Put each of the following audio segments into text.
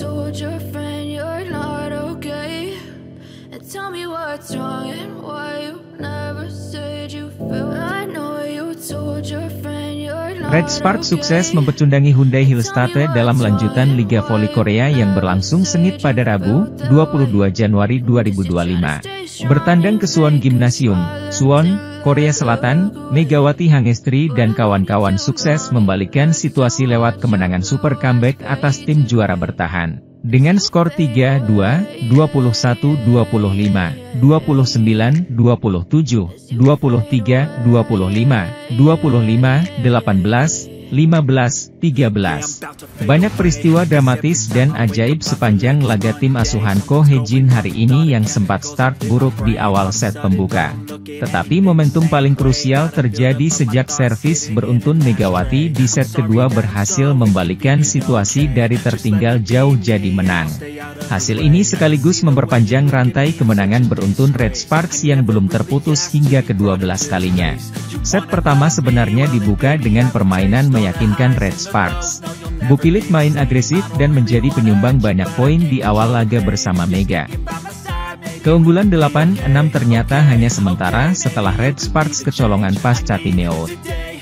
told your friend you're not okay? And tell me what's wrong and why you never said you felt. I know you told your friend you're not Red Spark sukses mempecundangi Hyundai Hillstate dalam lanjutan Liga Voli Korea yang berlangsung sengit pada Rabu, 22 Januari 2025. Bertandang ke Suwon Gymnasium, Suwon, Korea Selatan, Megawati Hangestri dan kawan-kawan sukses membalikkan situasi lewat kemenangan super comeback atas tim juara bertahan. Dengan skor 3-2, 21-25, 29-27, 23-25, 25-18, 15-13. Banyak peristiwa dramatis dan ajaib sepanjang laga tim asuhan Ko Hye-jin hari ini yang sempat start buruk di awal set pembuka. Tetapi momentum paling krusial terjadi sejak servis beruntun Megawati di set kedua berhasil membalikkan situasi dari tertinggal jauh jadi menang. Hasil ini sekaligus memperpanjang rantai kemenangan beruntun Red Sparks yang belum terputus hingga ke-12 kalinya. Set pertama sebenarnya dibuka dengan permainan meyakinkan Red Sparks. Bukilit main agresif dan menjadi penyumbang banyak poin di awal laga bersama Mega. Keunggulan 8-6 ternyata hanya sementara setelah Red Sparks kecolongan pasca timeout.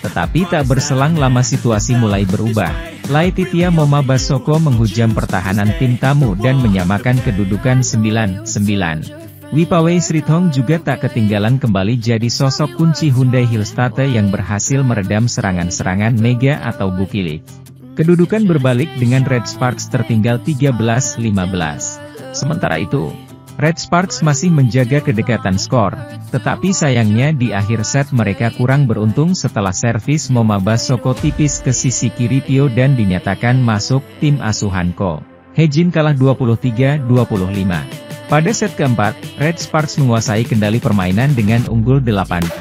Tetapi tak berselang lama situasi mulai berubah. Laetitia Moma Basoko menghujam pertahanan tim tamu dan menyamakan kedudukan 9-9. Wipawei Srithong juga tak ketinggalan kembali jadi sosok kunci Hyundai Hillstate yang berhasil meredam serangan-serangan Mega atau Bukilit. Kedudukan berbalik dengan Red Sparks tertinggal 13-15. Sementara itu, Red Sparks masih menjaga kedekatan skor, tetapi sayangnya di akhir set mereka kurang beruntung setelah servis Moma Basoko tipis ke sisi kiri Pio dan dinyatakan masuk tim asuhan Ko Hye-jin kalah 23-25. Pada set keempat, Red Sparks menguasai kendali permainan dengan unggul 8-6.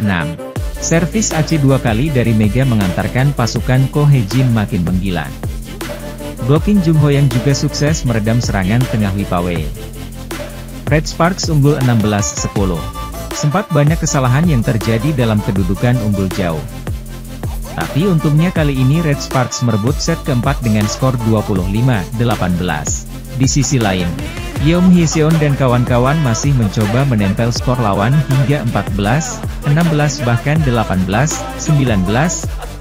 Servis AC 2 kali dari Mega mengantarkan pasukan Ko Hye-jin makin menggila. Blocking Jung Ho-yang juga sukses meredam serangan tengah Wipawei. Red Sparks unggul 16-10. Sempat banyak kesalahan yang terjadi dalam kedudukan unggul jauh. Tapi untungnya kali ini Red Sparks merebut set keempat dengan skor 25-18. Di sisi lain, Yeom Hye-seon dan kawan-kawan masih mencoba menempel skor lawan hingga 14-16 bahkan 18-19,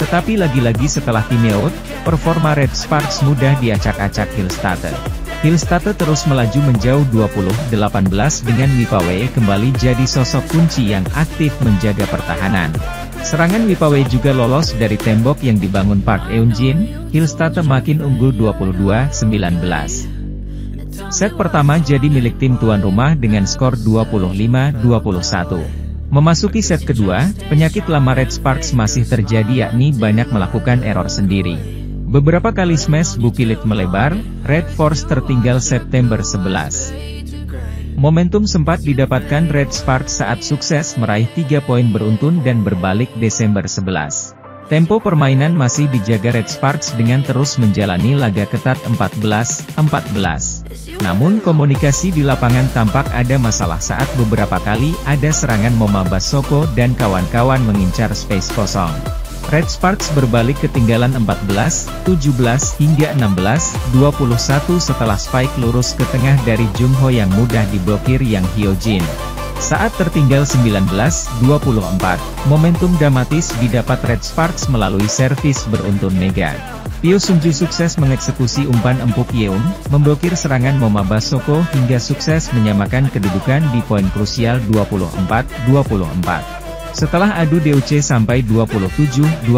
tetapi lagi-lagi setelah timeout, performa Red Sparks mudah diacak-acak Hillstate. Hillstate terus melaju menjauh 20-18 dengan Wipawei kembali jadi sosok kunci yang aktif menjaga pertahanan. Serangan Wipawei juga lolos dari tembok yang dibangun Park Eun-jin, Hillstate makin unggul 22-19. Set pertama jadi milik tim tuan rumah dengan skor 25-21. Memasuki set kedua, penyakit lama Red Sparks masih terjadi yakni banyak melakukan error sendiri. Beberapa kali smash Bukilit melebar, Red Force tertinggal September 11. Momentum sempat didapatkan Red Sparks saat sukses meraih 3 poin beruntun dan berbalik Desember 11. Tempo permainan masih dijaga Red Sparks dengan terus menjalani laga ketat 14-14. Namun komunikasi di lapangan tampak ada masalah saat beberapa kali ada serangan Moma Basoko dan kawan-kawan mengincar space kosong. Red Sparks berbalik ketinggalan 14-17 hingga 16-21 setelah spike lurus ke tengah dari Jung Ho yang mudah diblokir Yang Hyo-jin. Saat tertinggal 19-24, momentum dramatis didapat Red Sparks melalui servis beruntun Mega. Pio Sunju sukses mengeksekusi umpan empuk Yeon, memblokir serangan Moma Basoko hingga sukses menyamakan kedudukan di poin krusial 24-24. Setelah adu DOC sampai 27-27,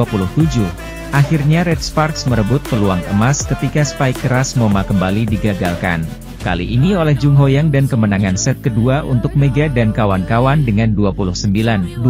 akhirnya Red Sparks merebut peluang emas ketika spike keras Moma kembali digagalkan. Kali ini oleh Jung Ho-yang dan kemenangan set kedua untuk Mega dan kawan-kawan dengan 29-27.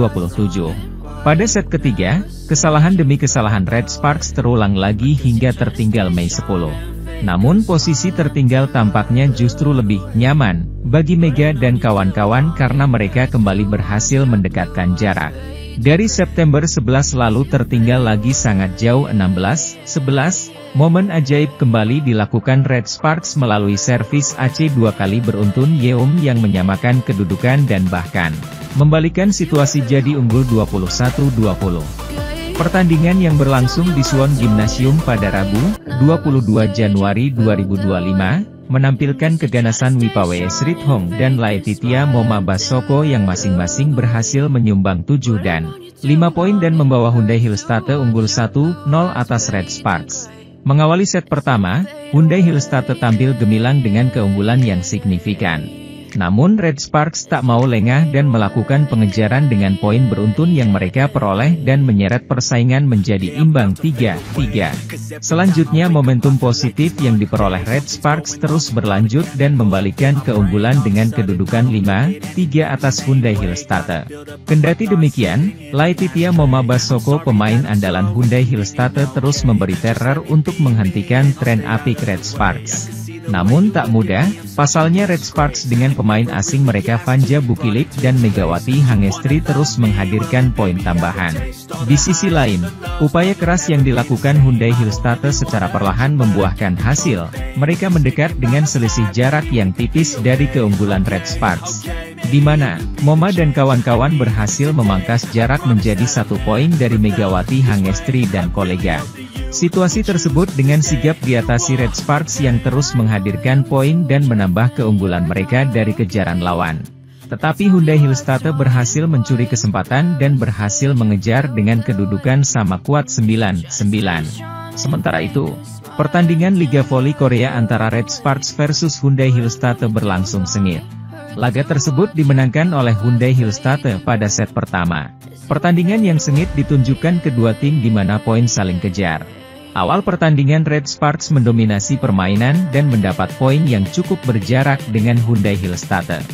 Pada set ketiga, kesalahan demi kesalahan Red Sparks terulang lagi hingga tertinggal Mei 10. Namun posisi tertinggal tampaknya justru lebih nyaman bagi Mega dan kawan-kawan karena mereka kembali berhasil mendekatkan jarak. Dari September 11 lalu tertinggal lagi sangat jauh 16-11, momen ajaib kembali dilakukan Red Sparks melalui servis AC 2 kali beruntun Yeom yang menyamakan kedudukan dan bahkan membalikkan situasi jadi unggul 21-20. Pertandingan yang berlangsung di Suwon Gymnasium pada Rabu, 22 Januari 2025, menampilkan keganasan Wipawe Srithong dan Laetitia Momabasoko yang masing-masing berhasil menyumbang 7 dan 5 poin dan membawa Hyundai Hillstate unggul 1-0 atas Red Sparks. Mengawali set pertama, Hyundai Hillstate tampil gemilang dengan keunggulan yang signifikan. Namun Red Sparks tak mau lengah dan melakukan pengejaran dengan poin beruntun yang mereka peroleh dan menyeret persaingan menjadi imbang 3-3. Selanjutnya momentum positif yang diperoleh Red Sparks terus berlanjut dan membalikkan keunggulan dengan kedudukan 5-3 atas Hyundai Hillstate. Kendati demikian, Laetitia Momabasoko pemain andalan Hyundai Hillstate terus memberi teror untuk menghentikan tren apik Red Sparks. Namun tak mudah, pasalnya Red Sparks dengan pemain asing mereka Vanja Bukilik dan Megawati Hangestri terus menghadirkan poin tambahan. Di sisi lain, upaya keras yang dilakukan Hyundai Hillstate secara perlahan membuahkan hasil, mereka mendekat dengan selisih jarak yang tipis dari keunggulan Red Sparks. Di mana, Moma dan kawan-kawan berhasil memangkas jarak menjadi 1 poin dari Megawati Hangestri dan kolega. Situasi tersebut dengan sigap diatasi Red Sparks yang terus menghadirkan poin dan menambah keunggulan mereka dari kejaran lawan. Tetapi Hyundai Hillstate berhasil mencuri kesempatan dan berhasil mengejar dengan kedudukan sama kuat 9-9. Sementara itu, pertandingan Liga Voli Korea antara Red Sparks versus Hyundai Hillstate berlangsung sengit. Laga tersebut dimenangkan oleh Hyundai Hillstate pada set pertama. Pertandingan yang sengit ditunjukkan kedua tim di mana poin saling kejar. Awal pertandingan Red Sparks mendominasi permainan dan mendapat poin yang cukup berjarak dengan Hyundai Hillstate.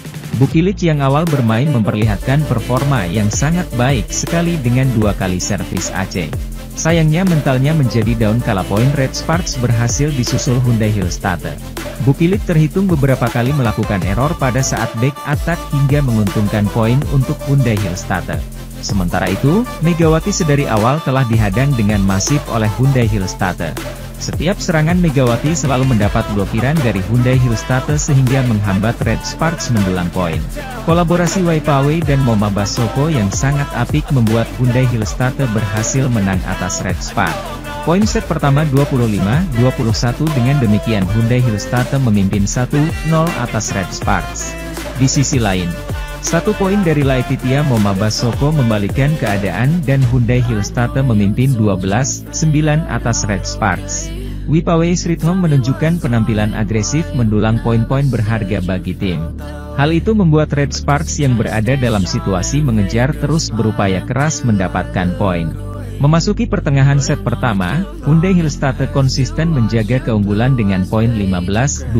Bukilik yang awal bermain memperlihatkan performa yang sangat baik sekali dengan 2 kali servis AC. Sayangnya mentalnya menjadi down kala poin Red Sparks berhasil disusul Hyundai Hillstate. Bukilik terhitung beberapa kali melakukan error pada saat back attack hingga menguntungkan poin untuk Hyundai Hillstate. Sementara itu, Megawati sedari awal telah dihadang dengan masif oleh Hyundai Hillstate. Setiap serangan Megawati selalu mendapat blokiran dari Hyundai Hillstate sehingga menghambat Red Sparks mendulang poin. Kolaborasi Wipawe dan Momabasoko yang sangat apik membuat Hyundai Hillstate berhasil menang atas Red Sparks. Poin set pertama 25-21 dengan demikian Hyundai Hillstate memimpin 1-0 atas Red Sparks. Di sisi lain, 1 poin dari Laetitia Momabasoko membalikkan keadaan dan Hyundai Hillstate memimpin 12-9 atas Red Sparks. Wipawe Srithong menunjukkan penampilan agresif mendulang poin-poin berharga bagi tim. Hal itu membuat Red Sparks yang berada dalam situasi mengejar terus berupaya keras mendapatkan poin. Memasuki pertengahan set pertama, Hyundai Hillstate konsisten menjaga keunggulan dengan poin 15-12.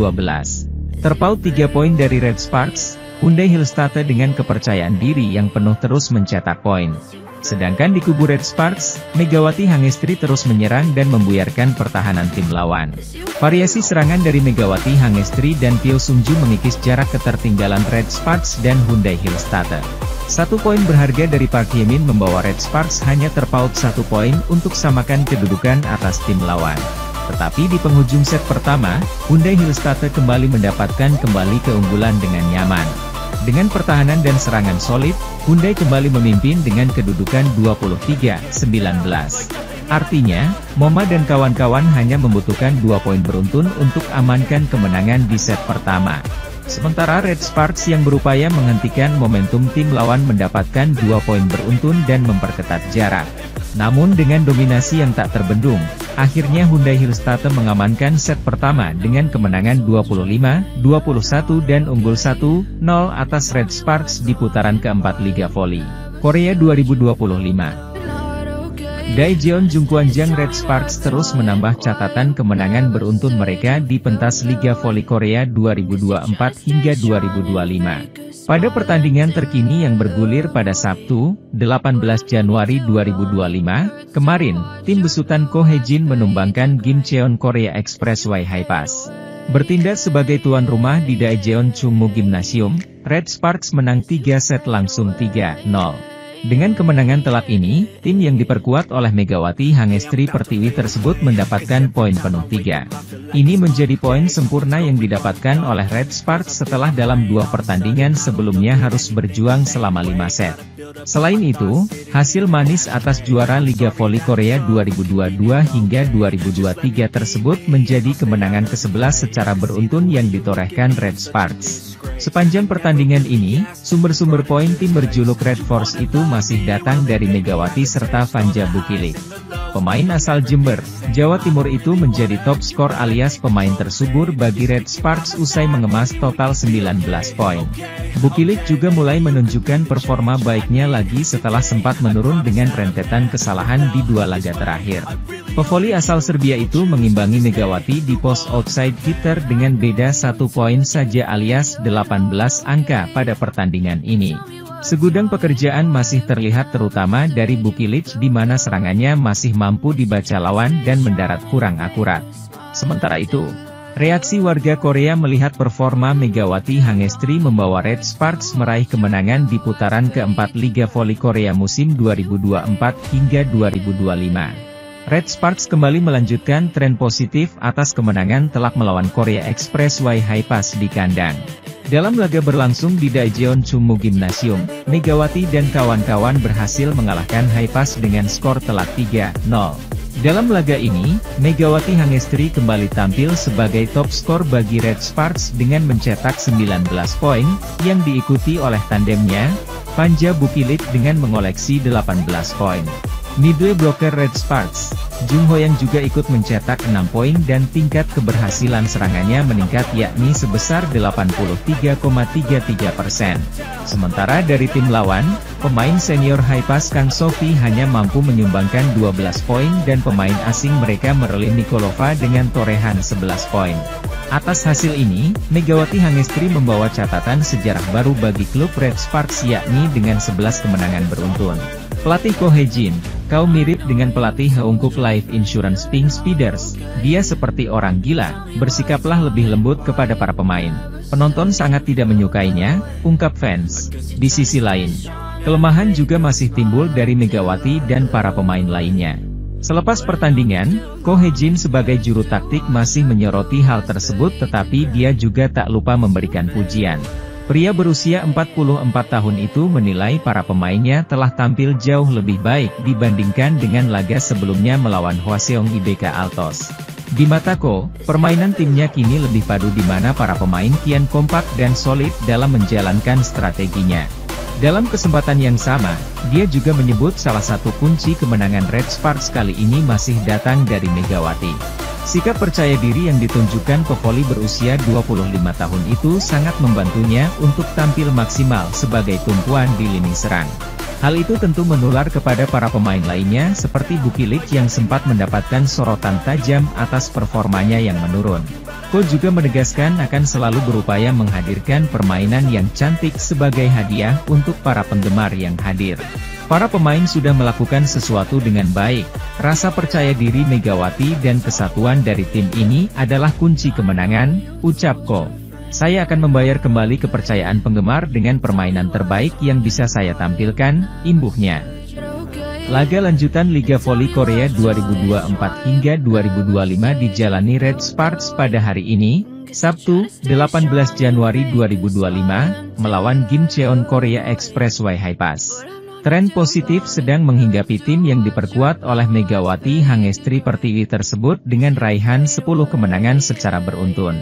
Terpaut 3 poin dari Red Sparks, Hyundai Hillstate dengan kepercayaan diri yang penuh terus mencetak poin. Sedangkan di kubu Red Sparks, Megawati Hangestri terus menyerang dan membuyarkan pertahanan tim lawan. Variasi serangan dari Megawati Hangestri dan Pyo Sungju mengikis jarak ketertinggalan Red Sparks dan Hyundai Hillstate. 1 poin berharga dari Park Hye-min membawa Red Sparks hanya terpaut 1 poin untuk samakan kedudukan atas tim lawan. Tetapi di penghujung set pertama, Hyundai Hillstate kembali mendapatkan keunggulan dengan nyaman. Dengan pertahanan dan serangan solid, Hyundai kembali memimpin dengan kedudukan 23-19. Artinya, Moma dan kawan-kawan hanya membutuhkan 2 poin beruntun untuk amankan kemenangan di set pertama. Sementara Red Sparks yang berupaya menghentikan momentum tim lawan mendapatkan 2 poin beruntun dan memperketat jarak. Namun dengan dominasi yang tak terbendung, akhirnya Hyundai Hillstate mengamankan set pertama dengan kemenangan 25-21 dan unggul 1-0 atas Red Sparks di putaran keempat Liga Voli Korea 2025. Daejeon Jungkwanjang Red Sparks terus menambah catatan kemenangan beruntun mereka di pentas Liga Voli Korea 2024 hingga 2025. Pada pertandingan terkini yang bergulir pada Sabtu, 18 Januari 2025, kemarin, tim besutan Ko Hae-jin menumbangkan Gimcheon Korea Expressway Hi-Pass. Bertindak sebagai tuan rumah di Daejeon Chungmu Gymnasium, Red Sparks menang 3 set langsung 3-0. Dengan kemenangan telak ini, tim yang diperkuat oleh Megawati Hangestri Pertiwi tersebut mendapatkan poin penuh 3. Ini menjadi poin sempurna yang didapatkan oleh Red Sparks setelah dalam 2 pertandingan sebelumnya harus berjuang selama 5 set. Selain itu, hasil manis atas juara Liga Voli Korea 2022 hingga 2023 tersebut menjadi kemenangan ke-11 secara beruntun yang ditorehkan Red Sparks. Sepanjang pertandingan ini, sumber-sumber poin tim berjuluk Red Force itu masih datang dari Megawati serta Vanja Bukilik. Pemain asal Jember, Jawa Timur itu menjadi top skor alias pemain tersubur bagi Red Sparks usai mengemas total 19 poin. Bukilik juga mulai menunjukkan performa baiknya lagi setelah sempat menurun dengan rentetan kesalahan di 2 laga terakhir. Pevoli asal Serbia itu mengimbangi Megawati di pos outside hitter dengan beda 1 poin saja alias 18 angka pada pertandingan ini. Segudang pekerjaan masih terlihat terutama dari Bukilik di mana serangannya masih mampu dibaca lawan dan mendarat kurang akurat. Sementara itu, reaksi warga Korea melihat performa Megawati Hangestri membawa Red Sparks meraih kemenangan di putaran keempat Liga Voli Korea musim 2024 hingga 2025. Red Sparks kembali melanjutkan tren positif atas kemenangan telak melawan Korea Expressway Haipas di kandang. Dalam laga berlangsung di Daejeon Chungmu Gymnasium, Megawati dan kawan-kawan berhasil mengalahkan Haipas dengan skor telak 3-0. Dalam laga ini, Megawati Hangestri kembali tampil sebagai top skor bagi Red Sparks dengan mencetak 19 poin, yang diikuti oleh tandemnya, Vanja Bukilik dengan mengoleksi 18 poin. Midway blocker Red Sparks, Jung Hoyang juga ikut mencetak 6 poin dan tingkat keberhasilan serangannya meningkat yakni sebesar 83,33%. Sementara dari tim lawan, pemain senior Haipas Kang Sofi hanya mampu menyumbangkan 12 poin dan pemain asing mereka Merlin Nikolova dengan torehan 11 poin. Atas hasil ini, Megawati Hangestri membawa catatan sejarah baru bagi klub Red Sparks yakni dengan 11 kemenangan beruntun. Pelatih Ko Hye-jin, kau mirip dengan pelatih Heungkuk Life Insurance Pink Speeders, dia seperti orang gila, bersikaplah lebih lembut kepada para pemain. Penonton sangat tidak menyukainya, ungkap fans. Di sisi lain, kelemahan juga masih timbul dari Megawati dan para pemain lainnya. Selepas pertandingan, Ko Hye-jin sebagai juru taktik masih menyoroti hal tersebut tetapi dia juga tak lupa memberikan pujian. Pria berusia 44 tahun itu menilai para pemainnya telah tampil jauh lebih baik dibandingkan dengan laga sebelumnya melawan Hwaseong IBK Altos. Di mata Ko, permainan timnya kini lebih padu di mana para pemain kian kompak dan solid dalam menjalankan strateginya. Dalam kesempatan yang sama, dia juga menyebut salah satu kunci kemenangan Red Sparks kali ini masih datang dari Megawati. Sikap percaya diri yang ditunjukkan pevoli berusia 25 tahun itu sangat membantunya untuk tampil maksimal sebagai tumpuan di lini serang. Hal itu tentu menular kepada para pemain lainnya seperti Bukilik yang sempat mendapatkan sorotan tajam atas performanya yang menurun. Ko juga menegaskan akan selalu berupaya menghadirkan permainan yang cantik sebagai hadiah untuk para penggemar yang hadir. Para pemain sudah melakukan sesuatu dengan baik, rasa percaya diri Megawati dan kesatuan dari tim ini adalah kunci kemenangan, ucap Ko. Saya akan membayar kembali kepercayaan penggemar dengan permainan terbaik yang bisa saya tampilkan, imbuhnya. Laga lanjutan Liga Voli Korea 2024 hingga 2025 dijalani Red Sparks pada hari ini, Sabtu, 18 Januari 2025, melawan Gimcheon Korea Expressway Haipas. Tren positif sedang menghinggapi tim yang diperkuat oleh Megawati Hangestri Pertiwi tersebut dengan raihan 10 kemenangan secara beruntun.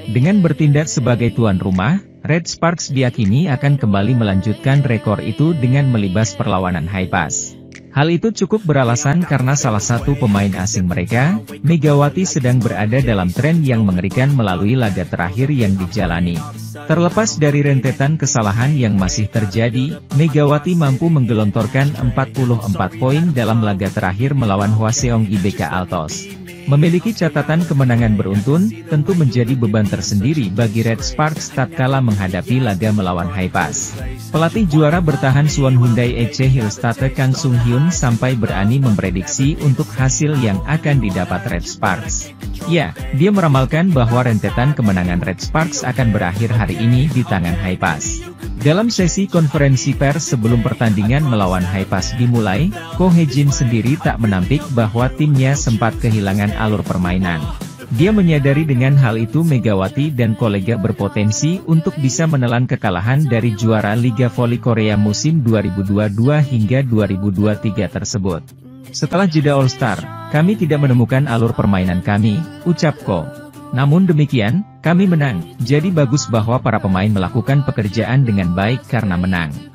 Dengan bertindak sebagai tuan rumah, Red Sparks diyakini akan kembali melanjutkan rekor itu dengan melibas perlawanan Haipas. Hal itu cukup beralasan karena salah satu pemain asing mereka, Megawati sedang berada dalam tren yang mengerikan melalui laga terakhir yang dijalani. Terlepas dari rentetan kesalahan yang masih terjadi, Megawati mampu menggelontorkan 44 poin dalam laga terakhir melawan Hwaseong IBK Altos. Memiliki catatan kemenangan beruntun, tentu menjadi beban tersendiri bagi Red Sparks tatkala menghadapi laga melawan Haipas. Pelatih juara bertahan Suwon Hyundai EC Hillstate Kang Sung Hyun sampai berani memprediksi untuk hasil yang akan didapat Red Sparks. Ya, dia meramalkan bahwa rentetan kemenangan Red Sparks akan berakhir hari ini di tangan Haipas. Dalam sesi konferensi pers sebelum pertandingan melawan Haipas dimulai, Ko Hye-jin sendiri tak menampik bahwa timnya sempat kehilangan alur permainan. Dia menyadari dengan hal itu Megawati dan kolega berpotensi untuk bisa menelan kekalahan dari juara Liga Voli Korea musim 2022 hingga 2023 tersebut. Setelah jeda All-Star, kami tidak menemukan alur permainan kami, ucap Ko. Namun demikian, kami menang, jadi bagus bahwa para pemain melakukan pekerjaan dengan baik karena menang.